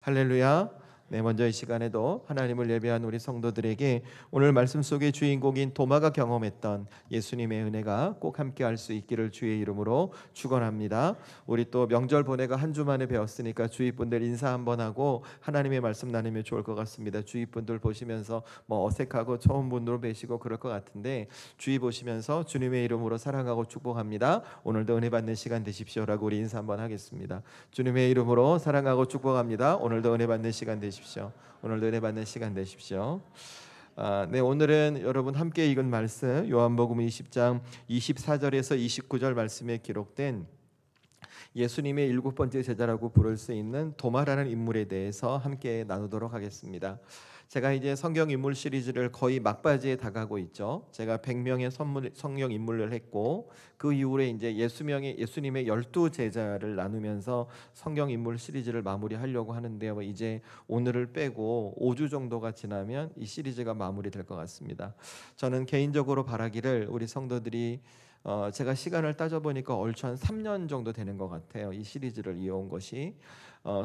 할렐루야. 네, 먼저 이 시간에도 하나님을 예배한 우리 성도들에게 오늘 말씀 속의 주인공인 도마가 경험했던 예수님의 은혜가 꼭 함께 할 수 있기를 주의 이름으로 축원합니다. 우리 또 명절 보내가 한 주 만에 배웠으니까 주위 분들 인사 한번 하고 하나님의 말씀 나누면 좋을 것 같습니다. 주위 분들 보시면서 어색하고 처음 분으로 뵈시고 그럴 것 같은데 주위 보시면서 주님의 이름으로 사랑하고 축복합니다. 오늘도 은혜 받는 시간 되십시오라고 우리 인사 한번 하겠습니다. 주님의 이름으로 사랑하고 축복합니다. 오늘도 은혜 받는 시간 되십시오. 오늘도 은혜 받는 시간 되십시오. 네, 오늘은 여러분 함께 읽은 말씀 요한복음 20장 24절에서 29절 말씀에 기록된 예수님의 일곱 번째 제자라고 부를 수 있는 도마라는 인물에 대해서 함께 나누도록 하겠습니다. 제가 이제 성경 인물 시리즈를 거의 막바지에 다가고 있죠. 제가 100명의 성경 인물을 했고 그 이후에 이제 예수님의 12제자를 나누면서 성경 인물 시리즈를 마무리하려고 하는데요. 이제 오늘을 빼고 5주 정도가 지나면 이 시리즈가 마무리될 것 같습니다. 저는 개인적으로 바라기를 우리 성도들이 제가 시간을 따져보니까 얼추 한 3년 정도 되는 것 같아요. 이 시리즈를 이어온 것이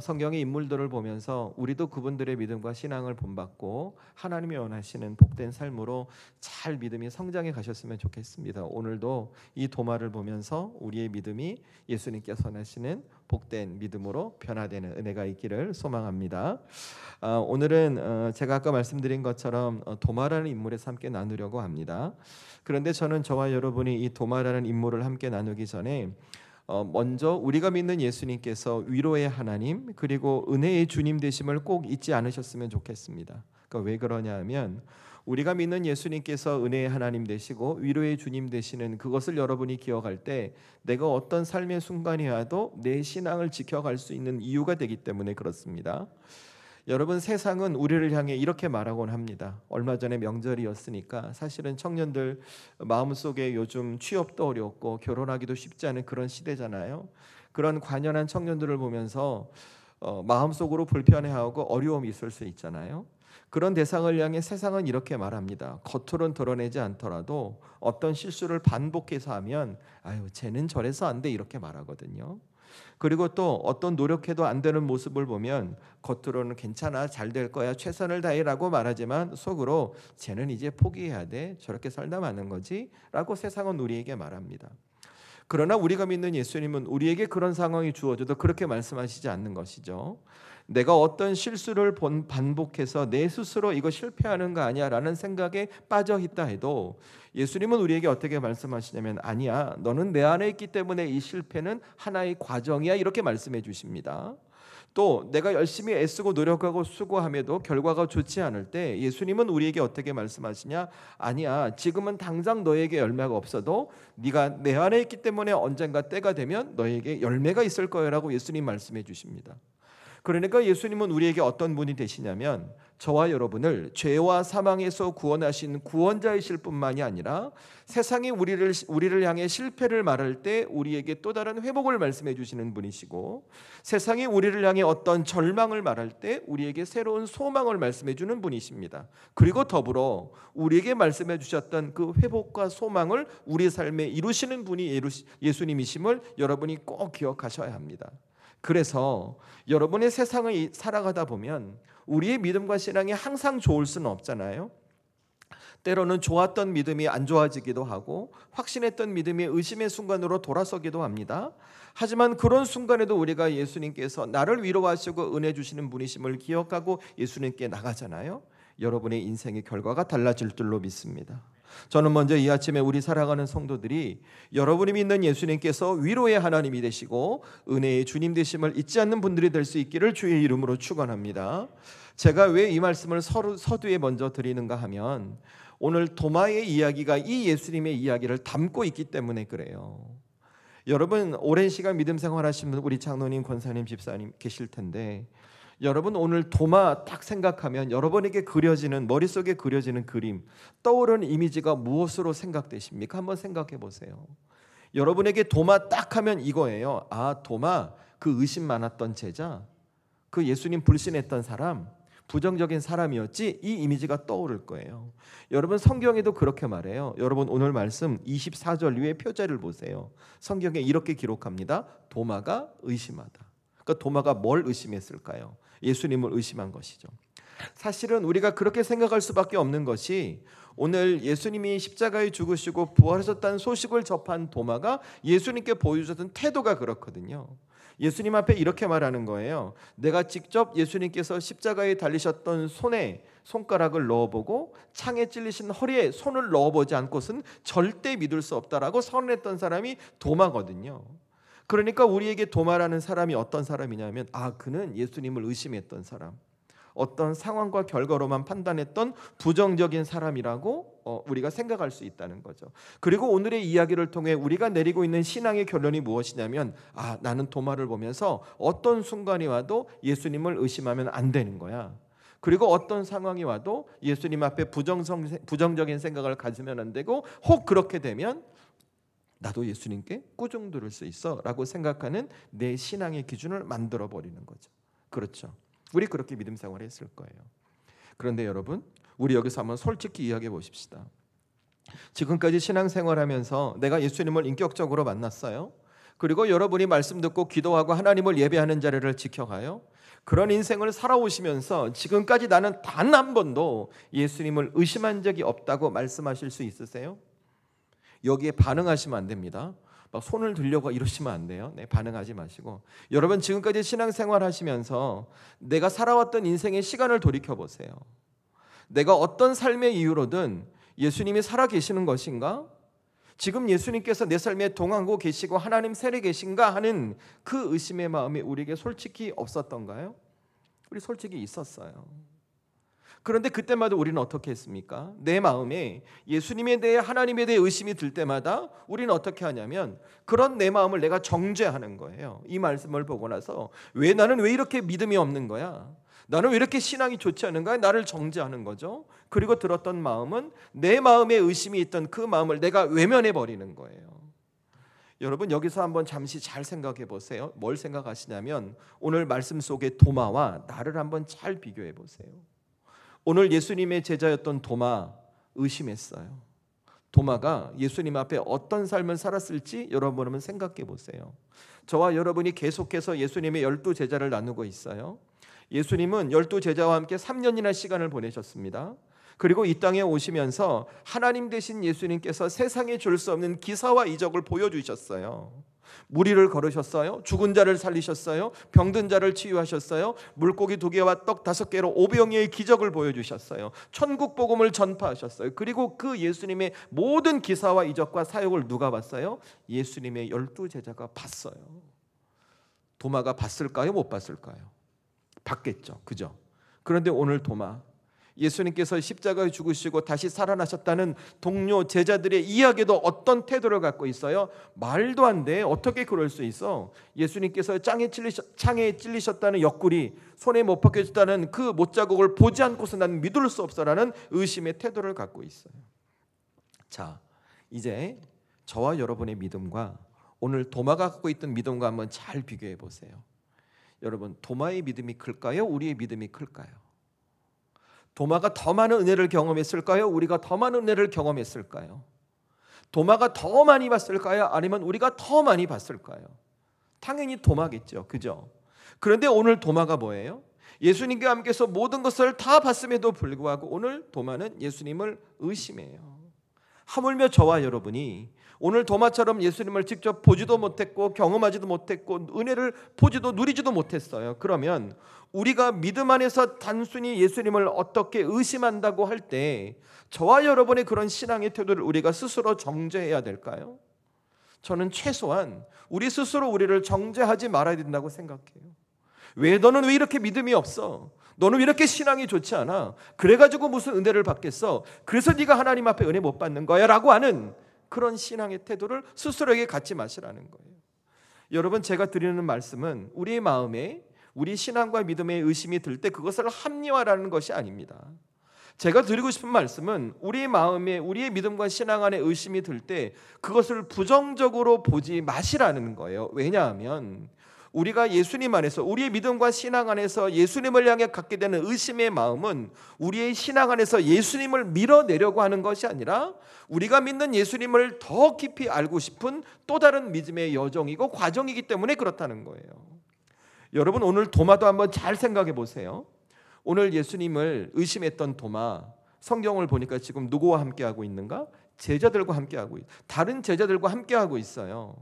성경의 인물들을 보면서 우리도 그분들의 믿음과 신앙을 본받고 하나님이 원하시는 복된 삶으로 잘 믿음이 성장해 가셨으면 좋겠습니다. 오늘도 이 도마를 보면서 우리의 믿음이 예수님께서 원하시는 복된 믿음으로 변화되는 은혜가 있기를 소망합니다. 오늘은 제가 아까 말씀드린 것처럼 도마라는 인물에서 함께 나누려고 합니다. 그런데 저는 저와 여러분이 이 도마라는 인물을 함께 나누기 전에 먼저 우리가 믿는 예수님께서 위로의 하나님 그리고 은혜의 주님 되심을 꼭 잊지 않으셨으면 좋겠습니다. 그러니까 왜 그러냐 하면 우리가 믿는 예수님께서 은혜의 하나님 되시고 위로의 주님 되시는 그것을 여러분이 기억할 때 내가 어떤 삶의 순간이 와도 내 신앙을 지켜갈 수 있는 이유가 되기 때문에 그렇습니다. 여러분, 세상은 우리를 향해 이렇게 말하곤 합니다. 얼마 전에 명절이었으니까 사실은 청년들 마음속에 요즘 취업도 어렵고 결혼하기도 쉽지 않은 그런 시대잖아요. 그런 관연한 청년들을 보면서 마음속으로 불편해하고 어려움이 있을 수 있잖아요. 그런 대상을 향해 세상은 이렇게 말합니다. 겉으로는 드러내지 않더라도 어떤 실수를 반복해서 하면 아유, 쟤는 저래서 안 돼 이렇게 말하거든요. 그리고 또 어떤 노력해도 안 되는 모습을 보면 겉으로는 괜찮아, 잘 될 거야, 최선을 다해라고 말하지만 속으로 쟤는 이제 포기해야 돼, 저렇게 살다 마는 거지 라고 세상은 우리에게 말합니다. 그러나 우리가 믿는 예수님은 우리에게 그런 상황이 주어져도 그렇게 말씀하시지 않는 것이죠. 내가 어떤 실수를 반복해서 내 스스로 이거 실패하는 거 아니야 라는 생각에 빠져 있다 해도 예수님은 우리에게 어떻게 말씀하시냐면 아니야, 너는 내 안에 있기 때문에 이 실패는 하나의 과정이야 이렇게 말씀해 주십니다. 또 내가 열심히 애쓰고 노력하고 수고함에도 결과가 좋지 않을 때 예수님은 우리에게 어떻게 말씀하시냐? 아니야, 지금은 당장 너에게 열매가 없어도 네가 내 안에 있기 때문에 언젠가 때가 되면 너에게 열매가 있을 거야라고 예수님 말씀해 주십니다. 그러니까 예수님은 우리에게 어떤 분이 되시냐면 저와 여러분을 죄와 사망에서 구원하신 구원자이실 뿐만이 아니라 세상이 우리를 향해 실패를 말할 때 우리에게 또 다른 회복을 말씀해 주시는 분이시고 세상이 우리를 향해 어떤 절망을 말할 때 우리에게 새로운 소망을 말씀해 주는 분이십니다. 그리고 더불어 우리에게 말씀해 주셨던 그 회복과 소망을 우리 삶에 이루시는 분이 예수님이심을 여러분이 꼭 기억하셔야 합니다. 그래서 여러분의 세상을 살아가다 보면 우리의 믿음과 신앙이 항상 좋을 수는 없잖아요. 때로는 좋았던 믿음이 안 좋아지기도 하고 확신했던 믿음이 의심의 순간으로 돌아서기도 합니다. 하지만 그런 순간에도 우리가 예수님께서 나를 위로하시고 은혜 주시는 분이심을 기억하고 예수님께 나가잖아요. 여러분의 인생의 결과가 달라질 줄로 믿습니다. 저는 먼저 이 아침에 우리 사랑하는 성도들이 여러분이 믿는 예수님께서 위로의 하나님이 되시고 은혜의 주님 되심을 잊지 않는 분들이 될 수 있기를 주의 이름으로 축원합니다. 제가 왜 이 말씀을 서두에 먼저 드리는가 하면 오늘 도마의 이야기가 이 예수님의 이야기를 담고 있기 때문에 그래요. 여러분, 오랜 시간 믿음 생활하신 우리 장로님, 권사님, 집사님 계실 텐데 여러분 오늘 도마 딱 생각하면 여러분에게 머릿속에 그려지는 그림, 떠오르는 이미지가 무엇으로 생각되십니까? 한번 생각해 보세요. 여러분에게 도마 딱 하면 이거예요. 아, 도마, 그 의심 많았던 제자, 그 예수님 불신했던 사람, 부정적인 사람이었지, 이 이미지가 떠오를 거예요. 여러분, 성경에도 그렇게 말해요. 여러분 오늘 말씀 24절 위에 표제를 보세요. 성경에 이렇게 기록합니다. 도마가 의심하다. 그러니까 도마가 뭘 의심했을까요? 예수님을 의심한 것이죠. 사실은 우리가 그렇게 생각할 수밖에 없는 것이 오늘 예수님이 십자가에 죽으시고 부활하셨다는 소식을 접한 도마가 예수님께 보여주셨던 태도가 그렇거든요. 예수님 앞에 이렇게 말하는 거예요. 내가 직접 예수님께서 십자가에 달리셨던 손에 손가락을 넣어보고 창에 찔리신 허리에 손을 넣어보지 않고서는 절대 믿을 수 없다라고 선언했던 사람이 도마거든요. 그러니까 우리에게 도마라는 사람이 어떤 사람이냐면 그는 예수님을 의심했던 사람, 어떤 상황과 결과로만 판단했던 부정적인 사람이라고 우리가 생각할 수 있다는 거죠. 그리고 오늘의 이야기를 통해 우리가 내리고 있는 신앙의 결론이 무엇이냐면 나는 도마를 보면서 어떤 순간이 와도 예수님을 의심하면 안 되는 거야. 그리고 어떤 상황이 와도 예수님 앞에 부정적인 생각을 가지면 안 되고, 혹 그렇게 되면 나도 예수님께 꾸중 들을 수 있어 라고 생각하는 내 신앙의 기준을 만들어 버리는 거죠. 그렇죠. 우리 그렇게 믿음 생활을 했을 거예요. 그런데 여러분, 우리 여기서 한번 솔직히 이야기해 보십시다. 지금까지 신앙생활하면서 내가 예수님을 인격적으로 만났어요. 그리고 여러분이 말씀 듣고 기도하고 하나님을 예배하는 자리를 지켜가요. 그런 인생을 살아오시면서 지금까지 나는 단 한 번도 예수님을 의심한 적이 없다고 말씀하실 수 있으세요? 여기에 반응하시면 안 됩니다. 막 손을 들려고 이러시면 안 돼요. 네, 반응하지 마시고, 여러분 지금까지 신앙생활 하시면서 내가 살아왔던 인생의 시간을 돌이켜 보세요. 내가 어떤 삶의 이유로든 예수님이 살아 계시는 것인가? 지금 예수님께서 내 삶에 동하고 계시고 하나님 세례 계신가 하는 그 의심의 마음이 우리에게 솔직히 없었던가요? 우리 솔직히 있었어요. 그런데 그때마다 우리는 어떻게 했습니까? 내 마음에 예수님에 대해, 하나님에 대해 의심이 들 때마다 우리는 어떻게 하냐면 그런 내 마음을 내가 정죄하는 거예요. 이 말씀을 보고 나서 나는 왜 이렇게 믿음이 없는 거야? 나는 왜 이렇게 신앙이 좋지 않은가? 나를 정죄하는 거죠. 그리고 들었던 마음은 내 마음에 의심이 있던 그 마음을 내가 외면해 버리는 거예요. 여러분 여기서 한번 잠시 잘 생각해 보세요. 뭘 생각하시냐면 오늘 말씀 속의 도마와 나를 한번 잘 비교해 보세요. 오늘 예수님의 제자였던 도마 의심했어요. 도마가 예수님 앞에 어떤 삶을 살았을지 여러분 한번 생각해 보세요. 저와 여러분이 계속해서 예수님의 12제자를 나누고 있어요. 예수님은 12제자와 함께 3년이나 시간을 보내셨습니다. 그리고 이 땅에 오시면서 하나님 되신 예수님께서 세상에 줄 수 없는 기사와 이적을 보여주셨어요. 무리를 걸으셨어요. 죽은 자를 살리셨어요. 병든 자를 치유하셨어요. 물고기 2개와 떡 5개로 5병의 기적을 보여주셨어요. 천국 복음을 전파하셨어요. 그리고 그 예수님의 모든 기사와 이적과 사역을 누가 봤어요? 예수님의 12제자가 봤어요. 도마가 봤을까요? 못 봤을까요? 봤겠죠. 그죠? 그런데 오늘 도마, 예수님께서 십자가에 죽으시고 다시 살아나셨다는 동료 제자들의 이야기도 어떤 태도를 갖고 있어요? 말도 안 돼. 어떻게 그럴 수 있어? 예수님께서 창에 찔리셨다는 옆구리, 손에 못 박혀졌다는 그 못자국을 보지 않고서 나는 믿을 수 없어라는 의심의 태도를 갖고 있어요. 자, 이제 저와 여러분의 믿음과 오늘 도마가 갖고 있던 믿음과 한번 잘 비교해 보세요. 여러분, 도마의 믿음이 클까요? 우리의 믿음이 클까요? 도마가 더 많은 은혜를 경험했을까요? 우리가 더 많은 은혜를 경험했을까요? 도마가 더 많이 봤을까요? 아니면 우리가 더 많이 봤을까요? 당연히 도마겠죠. 그죠? 그런데 오늘 도마가 뭐예요? 예수님과 함께서 모든 것을 다 봤음에도 불구하고 오늘 도마는 예수님을 의심해요. 하물며 저와 여러분이 오늘 도마처럼 예수님을 직접 보지도 못했고 경험하지도 못했고 은혜를 보지도 누리지도 못했어요. 그러면 우리가 믿음 안에서 단순히 예수님을 어떻게 의심한다고 할 때 저와 여러분의 그런 신앙의 태도를 우리가 스스로 정죄해야 될까요? 저는 최소한 우리 스스로 우리를 정죄하지 말아야 된다고 생각해요. 너는 왜 이렇게 믿음이 없어? 너는 왜 이렇게 신앙이 좋지 않아? 그래가지고 무슨 은혜를 받겠어? 그래서 네가 하나님 앞에 은혜 못 받는 거야 라고 하는 그런 신앙의 태도를 스스로에게 갖지 마시라는 거예요. 여러분, 제가 드리는 말씀은 우리의 마음에 우리 신앙과 믿음의 의심이 들 때 그것을 합리화라는 것이 아닙니다. 제가 드리고 싶은 말씀은 우리의 마음에 우리의 믿음과 신앙 안에 의심이 들 때 그것을 부정적으로 보지 마시라는 거예요. 왜냐하면 우리가 예수님 안에서 우리의 믿음과 신앙 안에서 예수님을 향해 갖게 되는 의심의 마음은 우리의 신앙 안에서 예수님을 밀어내려고 하는 것이 아니라 우리가 믿는 예수님을 더 깊이 알고 싶은 또 다른 믿음의 여정이고 과정이기 때문에 그렇다는 거예요. 여러분 오늘 도마도 한번 잘 생각해 보세요. 오늘 예수님을 의심했던 도마, 성경을 보니까 지금 누구와 함께하고 있는가? 제자들과 함께하고 다른 제자들과 함께하고 있어요.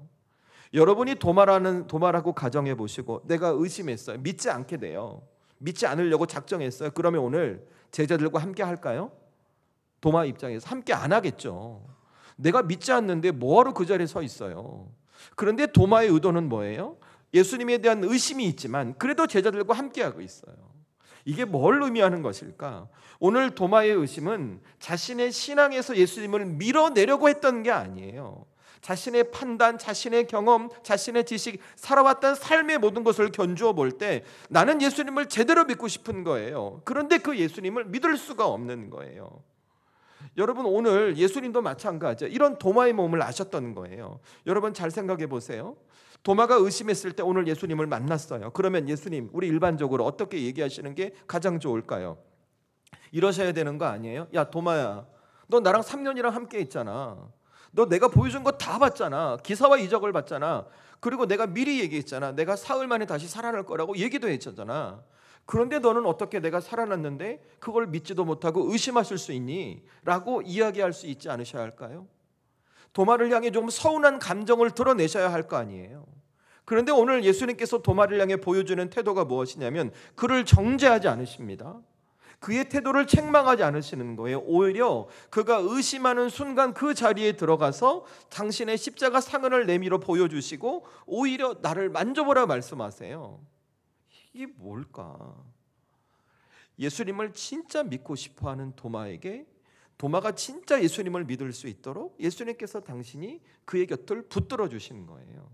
여러분이 도마라고 가정해 보시고 내가 의심했어요. 믿지 않게 돼요. 믿지 않으려고 작정했어요. 그러면 오늘 제자들과 함께 할까요? 도마 입장에서 함께 안 하겠죠. 내가 믿지 않는데 뭐하러 그 자리에 서 있어요. 그런데 도마의 의도는 뭐예요? 예수님에 대한 의심이 있지만 그래도 제자들과 함께하고 있어요. 이게 뭘 의미하는 것일까? 오늘 도마의 의심은 자신의 신앙에서 예수님을 밀어내려고 했던 게 아니에요. 자신의 판단, 자신의 경험, 자신의 지식, 살아왔던 삶의 모든 것을 견주어 볼 때 나는 예수님을 제대로 믿고 싶은 거예요. 그런데 그 예수님을 믿을 수가 없는 거예요. 여러분 오늘 예수님도 마찬가지예요. 이런 도마의 몸을 아셨던 거예요. 여러분 잘 생각해 보세요. 도마가 의심했을 때 오늘 예수님을 만났어요. 그러면 예수님, 우리 일반적으로 어떻게 얘기하시는 게 가장 좋을까요? 이러셔야 되는 거 아니에요? 야 도마야, 너 나랑 3년이랑 함께 있잖아. 너 내가 보여준 거 다 봤잖아. 기사와 이적을 봤잖아. 그리고 내가 미리 얘기했잖아. 내가 사흘 만에 다시 살아날 거라고 얘기도 했잖아. 그런데 너는 어떻게 내가 살아났는데 그걸 믿지도 못하고 의심하실 수 있니? 라고 이야기할 수 있지 않으셔야 할까요? 도마를 향해 좀 서운한 감정을 드러내셔야 할 거 아니에요. 그런데 오늘 예수님께서 도마를 향해 보여주는 태도가 무엇이냐면 그를 정죄하지 않으십니다. 그의 태도를 책망하지 않으시는 거예요. 오히려 그가 의심하는 순간 그 자리에 들어가서 당신의 십자가 상흔을 내밀어 보여주시고 오히려 나를 만져보라 말씀하세요. 이게 뭘까? 예수님을 진짜 믿고 싶어하는 도마에게 도마가 진짜 예수님을 믿을 수 있도록 예수님께서 당신이 그의 곁을 붙들어 주시는 거예요.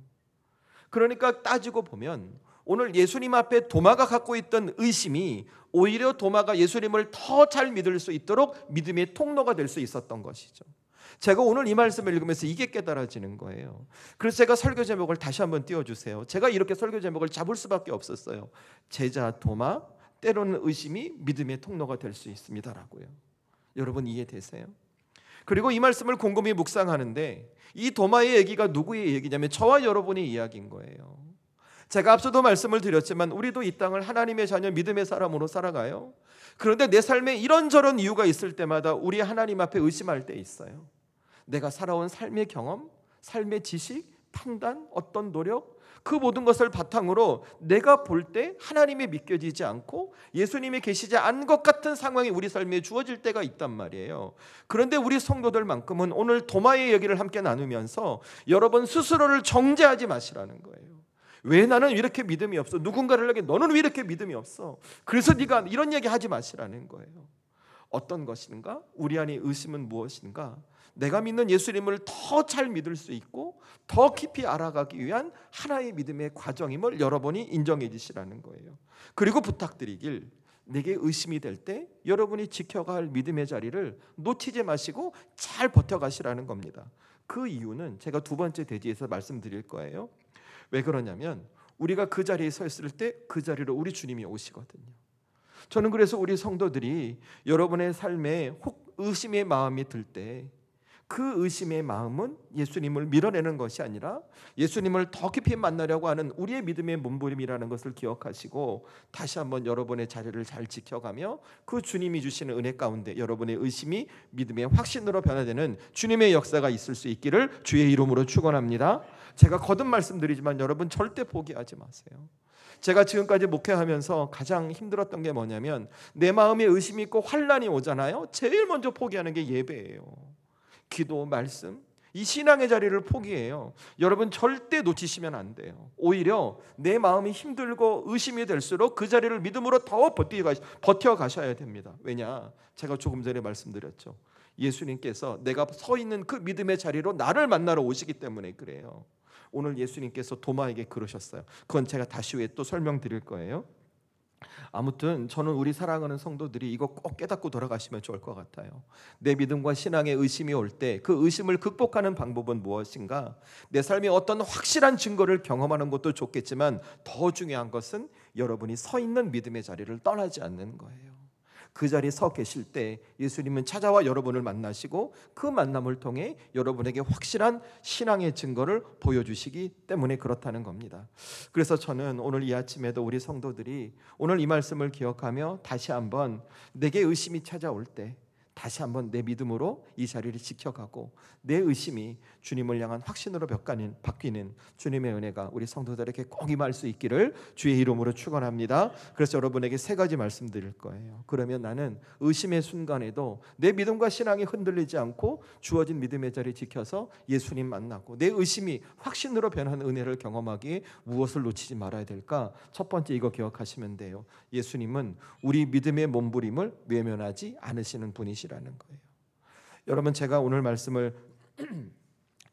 그러니까 따지고 보면 오늘 예수님 앞에 도마가 갖고 있던 의심이 오히려 도마가 예수님을 더 잘 믿을 수 있도록 믿음의 통로가 될 수 있었던 것이죠. 제가 오늘 이 말씀을 읽으면서 이게 깨달아지는 거예요. 그래서 제가 설교 제목을 다시 한번 띄워주세요. 제가 이렇게 설교 제목을 잡을 수밖에 없었어요. 제자 도마, 때로는 의심이 믿음의 통로가 될 수 있습니다라고요. 여러분 이해되세요? 그리고 이 말씀을 곰곰이 묵상하는데 이 도마의 얘기가 누구의 얘기냐면 저와 여러분의 이야기인 거예요. 제가 앞서도 말씀을 드렸지만 우리도 이 땅을 하나님의 자녀 믿음의 사람으로 살아가요. 그런데 내 삶에 이런저런 이유가 있을 때마다 우리 하나님 앞에 의심할 때 있어요. 내가 살아온 삶의 경험, 삶의 지식, 판단, 어떤 노력, 그 모든 것을 바탕으로 내가 볼 때 하나님이 믿겨지지 않고 예수님이 계시지 않은 것 같은 상황이 우리 삶에 주어질 때가 있단 말이에요. 그런데 우리 성도들만큼은 오늘 도마의 얘기를 함께 나누면서 여러분 스스로를 정죄하지 마시라는 거예요. 왜 나는 이렇게 믿음이 없어? 누군가를 에게 너는 왜 이렇게 믿음이 없어? 그래서 네가 이런 얘기 하지 마시라는 거예요. 어떤 것인가? 우리 안에 의심은 무엇인가? 내가 믿는 예수님을 더 잘 믿을 수 있고 더 깊이 알아가기 위한 하나의 믿음의 과정임을 여러분이 인정해 주시라는 거예요. 그리고 부탁드리길, 내게 의심이 될 때 여러분이 지켜가 할 믿음의 자리를 놓치지 마시고 잘 버텨가시라는 겁니다. 그 이유는 제가 두 번째 대지에서 말씀드릴 거예요. 왜 그러냐면 우리가 그 자리에 서 있을 때 그 자리로 우리 주님이 오시거든요. 저는 그래서 우리 성도들이 여러분의 삶에 혹 의심의 마음이 들 때 그 의심의 마음은 예수님을 밀어내는 것이 아니라 예수님을 더 깊이 만나려고 하는 우리의 믿음의 몸부림이라는 것을 기억하시고 다시 한번 여러분의 자리를 잘 지켜가며 그 주님이 주시는 은혜 가운데 여러분의 의심이 믿음의 확신으로 변화되는 주님의 역사가 있을 수 있기를 주의 이름으로 축원합니다. 제가 거듭 말씀드리지만 여러분 절대 포기하지 마세요. 제가 지금까지 목회하면서 가장 힘들었던 게 뭐냐면 내 마음에 의심이 있고 환난이 오잖아요. 제일 먼저 포기하는 게 예배예요. 기도, 말씀, 이 신앙의 자리를 포기해요. 여러분 절대 놓치시면 안 돼요. 오히려 내 마음이 힘들고 의심이 될수록 그 자리를 믿음으로 더 버텨가셔야 됩니다. 왜냐? 제가 조금 전에 말씀드렸죠. 예수님께서 내가 서 있는 그 믿음의 자리로 나를 만나러 오시기 때문에 그래요. 오늘 예수님께서 도마에게 그러셨어요. 그건 제가 다시 후에 또 설명드릴 거예요. 아무튼 저는 우리 사랑하는 성도들이 이거 꼭 깨닫고 돌아가시면 좋을 것 같아요. 내 믿음과 신앙에 의심이 올 때 그 의심을 극복하는 방법은 무엇인가? 내 삶에 어떤 확실한 증거를 경험하는 것도 좋겠지만 더 중요한 것은 여러분이 서 있는 믿음의 자리를 떠나지 않는 거예요. 그 자리에 서 계실 때 예수님은 찾아와 여러분을 만나시고 그 만남을 통해 여러분에게 확실한 신앙의 증거를 보여주시기 때문에 그렇다는 겁니다. 그래서 저는 오늘 이 아침에도 우리 성도들이 오늘 이 말씀을 기억하며 다시 한번 내게 의심이 찾아올 때 다시 한번 내 믿음으로 이 자리를 지켜가고 내 의심이 주님을 향한 확신으로 바뀌는 주님의 은혜가 우리 성도들에게 꼭 임할 수 있기를 주의 이름으로 축원합니다. 그래서 여러분에게 세 가지 말씀드릴 거예요. 그러면 나는 의심의 순간에도 내 믿음과 신앙이 흔들리지 않고 주어진 믿음의 자리 지켜서 예수님 만나고 내 의심이 확신으로 변하는 은혜를 경험하기에 무엇을 놓치지 말아야 될까? 첫 번째 이거 기억하시면 돼요. 예수님은 우리 믿음의 몸부림을 외면하지 않으시는 분이시라는 거예요. 여러분, 제가 오늘 말씀을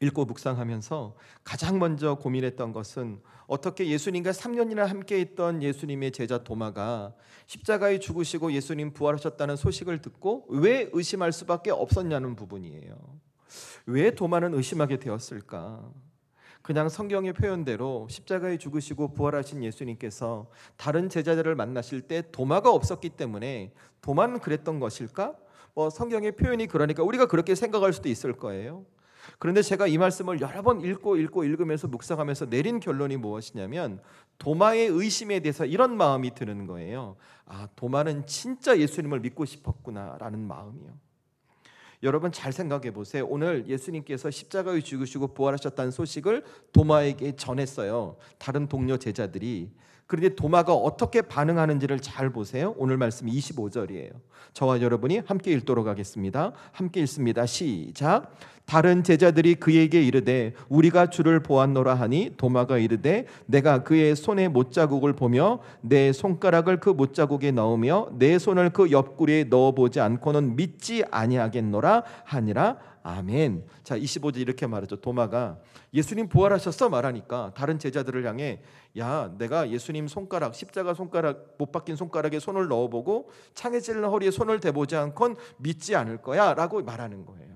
읽고 묵상하면서 가장 먼저 고민했던 것은 어떻게 예수님과 3년이나 함께 있던 예수님의 제자 도마가 십자가에 죽으시고 예수님 부활하셨다는 소식을 듣고 왜 의심할 수밖에 없었냐는 부분이에요. 왜 도마는 의심하게 되었을까? 그냥 성경의 표현대로 십자가에 죽으시고 부활하신 예수님께서 다른 제자들을 만나실 때 도마가 없었기 때문에 도마는 그랬던 것일까? 성경의 표현이 그러니까 우리가 그렇게 생각할 수도 있을 거예요. 그런데 제가 이 말씀을 여러 번 읽으면서 묵상하면서 내린 결론이 무엇이냐면 도마의 의심에 대해서 이런 마음이 드는 거예요. 도마는 진짜 예수님을 믿고 싶었구나라는 마음이요. 여러분 잘 생각해 보세요. 오늘 예수님께서 십자가에 죽으시고 부활하셨다는 소식을 도마에게 전했어요. 다른 동료 제자들이. 그런데 도마가 어떻게 반응하는지를 잘 보세요. 오늘 말씀 25절이에요. 저와 여러분이 함께 읽도록 하겠습니다. 함께 읽습니다. 시작. 다른 제자들이 그에게 이르되 우리가 주를 보았노라 하니 도마가 이르되 내가 그의 손에 못자국을 보며 내 손가락을 그 못자국에 넣으며 내 손을 그 옆구리에 넣어보지 않고는 믿지 아니하겠노라 하니라. 아멘. 자, 25절 이렇게 말하죠. 도마가 예수님 부활하셨어 말하니까 다른 제자들을 향해 야, 내가 예수님 손가락, 십자가 손가락, 못 박힌 손가락에 손을 넣어보고 창에 찔린 허리에 손을 대보지 않건 믿지 않을 거야 라고 말하는 거예요.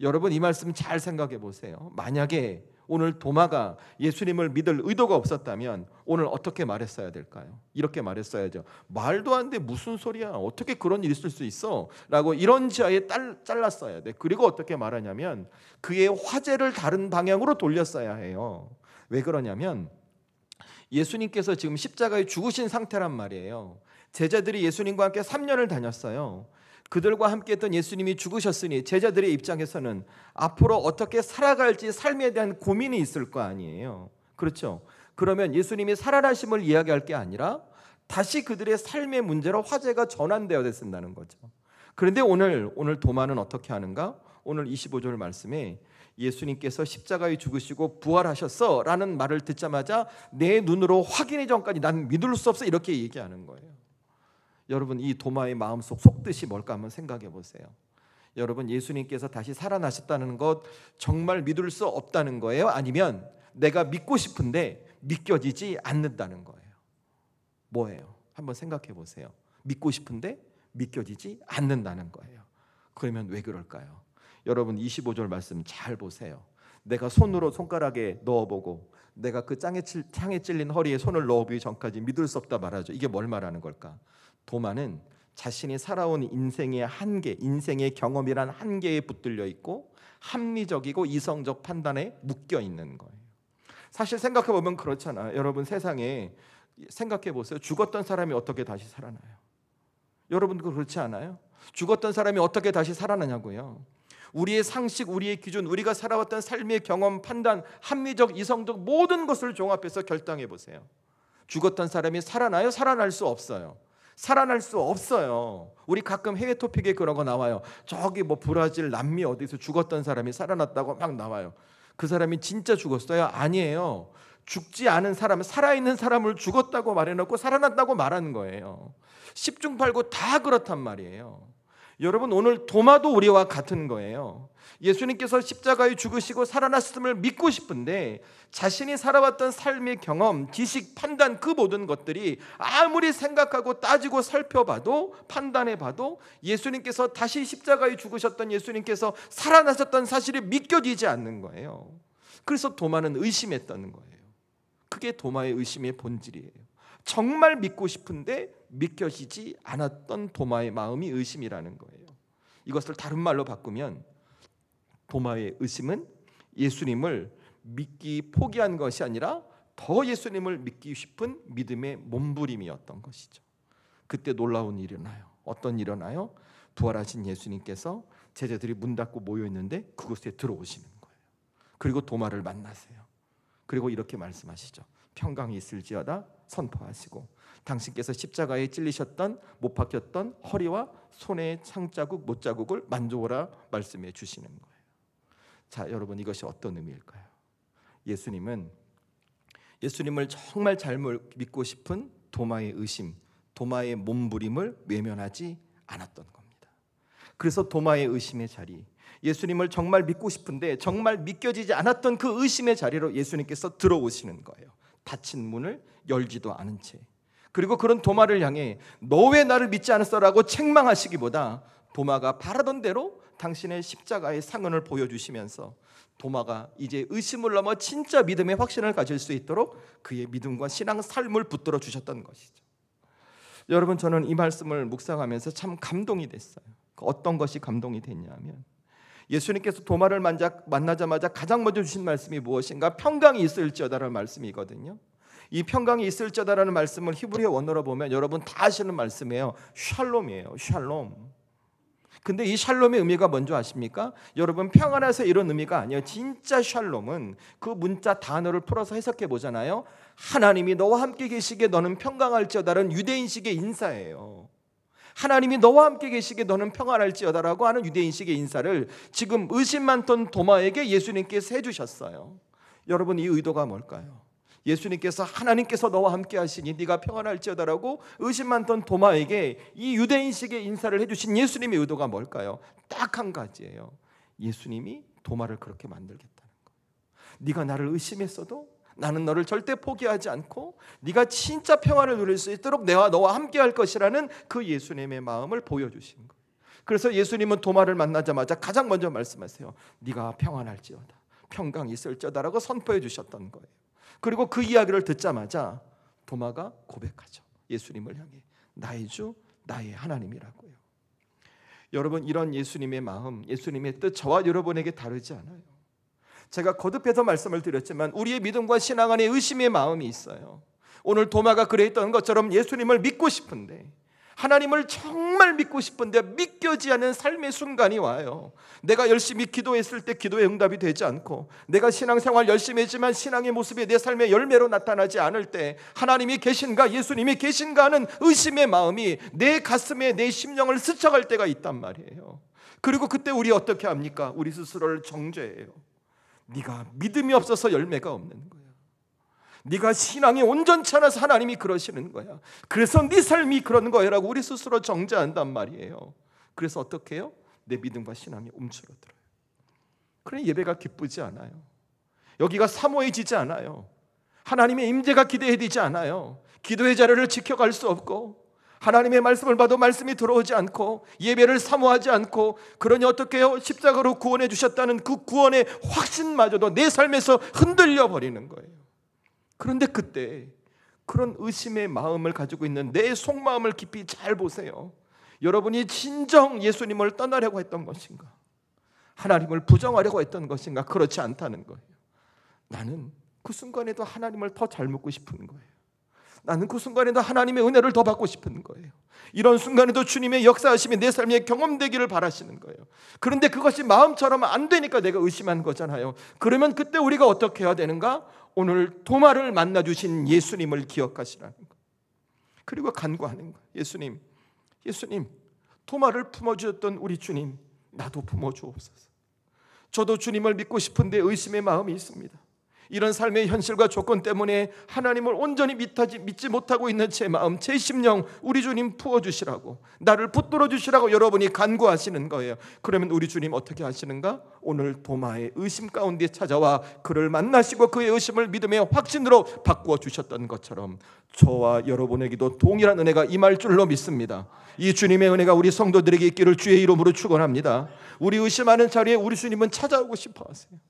여러분 이 말씀 잘 생각해 보세요. 만약에 오늘 도마가 예수님을 믿을 의도가 없었다면 오늘 어떻게 말했어야 될까요? 이렇게 말했어야죠. 말도 안 돼, 무슨 소리야, 어떻게 그런 일이 있을 수 있어? 라고 이런 지하에 잘랐어야 돼. 그리고 어떻게 말하냐면 그의 화제를 다른 방향으로 돌렸어야 해요. 왜 그러냐면 예수님께서 지금 십자가에 죽으신 상태란 말이에요. 제자들이 예수님과 함께 3년을 다녔어요. 그들과 함께 했던 예수님이 죽으셨으니 제자들의 입장에서는 앞으로 어떻게 살아갈지 삶에 대한 고민이 있을 거 아니에요. 그렇죠? 그러면 예수님이 살아나심을 이야기할 게 아니라 다시 그들의 삶의 문제로 화제가 전환되어야 된다는 거죠. 그런데 오늘 도마는 어떻게 하는가? 오늘 25절 말씀에 예수님께서 십자가에 죽으시고 부활하셨어 라는 말을 듣자마자 내 눈으로 확인하기 전까지 난 믿을 수 없어 이렇게 얘기하는 거예요. 여러분 이 도마의 마음속 속뜻이 뭘까 한번 생각해 보세요. 여러분 예수님께서 다시 살아나셨다는 것 정말 믿을 수 없다는 거예요? 아니면 내가 믿고 싶은데 믿겨지지 않는다는 거예요? 뭐예요? 한번 생각해 보세요. 믿고 싶은데 믿겨지지 않는다는 거예요. 그러면 왜 그럴까요? 여러분 25절 말씀 잘 보세요. 내가 손으로 손가락에 넣어보고 내가 그 창에 찔린 허리에 손을 넣어보기 전까지 믿을 수 없다 말하죠. 이게 뭘 말하는 걸까? 도마는 자신이 살아온 인생의 한계, 인생의 경험이란 한계에 붙들려 있고 합리적이고 이성적 판단에 묶여 있는 거예요. 사실 생각해 보면 그렇잖아요. 여러분 세상에 생각해 보세요. 죽었던 사람이 어떻게 다시 살아나요? 여러분도 그렇지 않아요? 죽었던 사람이 어떻게 다시 살아나냐고요. 우리의 상식, 우리의 기준, 우리가 살아왔던 삶의 경험, 판단, 합리적, 이성적 모든 것을 종합해서 결정해 보세요. 죽었던 사람이 살아나요? 살아날 수 없어요. 살아날 수 없어요. 우리 가끔 해외 토픽에 그런 거 나와요. 저기 브라질, 남미 어디서 죽었던 사람이 살아났다고 막 나와요. 그 사람이 진짜 죽었어요? 아니에요. 죽지 않은 사람, 살아있는 사람을 죽었다고 말해놓고 살아났다고 말하는 거예요. 십중팔구 다 그렇단 말이에요. 여러분 오늘 도마도 우리와 같은 거예요. 예수님께서 십자가에 죽으시고 살아났음을 믿고 싶은데 자신이 살아왔던 삶의 경험, 지식, 판단 그 모든 것들이 아무리 생각하고 따지고 살펴봐도 판단해봐도 예수님께서 다시 십자가에 죽으셨던 예수님께서 살아나셨던 사실이 믿겨지지 않는 거예요. 그래서 도마는 의심했다는 거예요. 그게 도마의 의심의 본질이에요. 정말 믿고 싶은데 믿겨지지 않았던 도마의 마음이 의심이라는 거예요. 이것을 다른 말로 바꾸면 도마의 의심은 예수님을 믿기 포기한 것이 아니라 더 예수님을 믿기 싶은 믿음의 몸부림이었던 것이죠. 그때 놀라운 일이 일어나요. 어떤 일이 일어나요? 부활하신 예수님께서 제자들이 문 닫고 모여 있는데 그곳에 들어오시는 거예요. 그리고 도마를 만나세요. 그리고 이렇게 말씀하시죠. 평강이 있을지어다 선포하시고 당신께서 십자가에 찔리셨던 못 박혔던 허리와 손의 창자국 못자국을 만져오라 말씀해 주시는 거예요. 자, 여러분, 이것이 어떤 의미일까요? 예수님을 정말 잘 믿고 싶은 도마의 의심, 도마의 몸부림을 외면하지 않았던 겁니다. 그래서 도마의 의심의 자리, 예수님을 정말 믿고 싶은데 정말 믿겨지지 않았던 그 의심의 자리로 예수님께서 들어오시는 거예요. 닫힌 문을 열지도 않은 채. 그리고 그런 도마를 향해 너 왜 나를 믿지 않았어라고 책망하시기보다 도마가 바라던 대로 당신의 십자가의 상흔을 보여주시면서 도마가 이제 의심을 넘어 진짜 믿음의 확신을 가질 수 있도록 그의 믿음과 신앙 삶을 붙들어 주셨던 것이죠. 여러분, 저는 이 말씀을 묵상하면서 참 감동이 됐어요. 어떤 것이 감동이 됐냐면 예수님께서 도마를 만나자마자 가장 먼저 주신 말씀이 무엇인가? 평강이 있을지어다라는 말씀이거든요. 이 평강이 있을지어다라는 말씀을 히브리어 원어로 보면 여러분 다 아시는 말씀이에요. 샬롬이에요. 샬롬. 근데 이 샬롬의 의미가 뭔지 아십니까? 여러분, 평안해서 이런 의미가 아니에요. 진짜 샬롬은 그 문자 단어를 풀어서 해석해 보잖아요. 하나님이 너와 함께 계시기에 너는 평강할지어다라는 유대인식의 인사예요. 하나님이 너와 함께 계시기에 너는 평안할지어다라고 하는 유대인식의 인사를 지금 의심 많던 도마에게 예수님께서 해주셨어요. 여러분, 이 의도가 뭘까요? 예수님께서 하나님께서 너와 함께 하시니 네가 평안할지어다라고 의심 많던 도마에게 이 유대인식의 인사를 해주신 예수님의 의도가 뭘까요? 딱 한 가지예요. 예수님이 도마를 그렇게 만들겠다는 거예요. 네가 나를 의심했어도 나는 너를 절대 포기하지 않고 네가 진짜 평안을 누릴 수 있도록 내가 너와 함께 할 것이라는 그 예수님의 마음을 보여주신 거예요. 그래서 예수님은 도마를 만나자마자 가장 먼저 말씀하세요. 네가 평안할지어다, 평강이 있을지어다라고 선포해 주셨던 거예요. 그리고 그 이야기를 듣자마자 도마가 고백하죠. 예수님을 향해 나의 주, 나의 하나님이라고요. 여러분, 이런 예수님의 마음, 예수님의 뜻 저와 여러분에게 다르지 않아요. 제가 거듭해서 말씀을 드렸지만 우리의 믿음과 신앙 안에 의심의 마음이 있어요. 오늘 도마가 그랬던 것처럼 예수님을 믿고 싶은데, 하나님을 정말 믿고 싶은데 믿겨지지 않는 삶의 순간이 와요. 내가 열심히 기도했을 때 기도의 응답이 되지 않고, 내가 신앙생활 열심히 했지만 신앙의 모습이 내 삶의 열매로 나타나지 않을 때 하나님이 계신가, 예수님이 계신가 하는 의심의 마음이 내 가슴에, 내 심령을 스쳐갈 때가 있단 말이에요. 그리고 그때 우리 어떻게 합니까? 우리 스스로를 정죄해요. 네가 믿음이 없어서 열매가 없는 거야. 네가 신앙이 온전치 않아서 하나님이 그러시는 거야. 그래서 네 삶이 그런 거야라고 우리 스스로 정죄한단 말이에요. 그래서 어떻게 해요? 내 믿음과 신앙이 움츠러들어요. 그래, 예배가 기쁘지 않아요. 여기가 사모해지지 않아요. 하나님의 임재가 기대되지 않아요. 기도의 자리를 지켜갈 수 없고, 하나님의 말씀을 봐도 말씀이 들어오지 않고, 예배를 사모하지 않고, 그러니 어떻게 해요? 십자가로 구원해 주셨다는 그 구원의 확신마저도 내 삶에서 흔들려 버리는 거예요. 그런데 그때 그런 의심의 마음을 가지고 있는 내 속마음을 깊이 잘 보세요. 여러분이 진정 예수님을 떠나려고 했던 것인가? 하나님을 부정하려고 했던 것인가? 그렇지 않다는 거예요. 나는 그 순간에도 하나님을 더 잘 묻고 싶은 거예요. 나는 그 순간에도 하나님의 은혜를 더 받고 싶은 거예요. 이런 순간에도 주님의 역사하심이 내 삶에 경험되기를 바라시는 거예요. 그런데 그것이 마음처럼 안 되니까 내가 의심한 거잖아요. 그러면 그때 우리가 어떻게 해야 되는가? 오늘 도마를 만나주신 예수님을 기억하시라는 거예요. 그리고 간구하는 거예요. 예수님, 도마를 품어주셨던 우리 주님, 나도 품어주옵소서. 저도 주님을 믿고 싶은데 의심의 마음이 있습니다. 이런 삶의 현실과 조건 때문에 하나님을 온전히 믿지 못하고 있는 제 마음, 제 심령 우리 주님 부어주시라고, 나를 붙들어 주시라고 여러분이 간구하시는 거예요. 그러면 우리 주님 어떻게 하시는가? 오늘 도마의 의심 가운데 찾아와 그를 만나시고 그의 의심을 믿음의 확신으로 바꾸어 주셨던 것처럼 저와 여러분에게도 동일한 은혜가 임할 줄로 믿습니다. 이 주님의 은혜가 우리 성도들에게 있기를 주의 이름으로 축원합니다. 우리 의심하는 자리에 우리 주님은 찾아오고 싶어 하세요.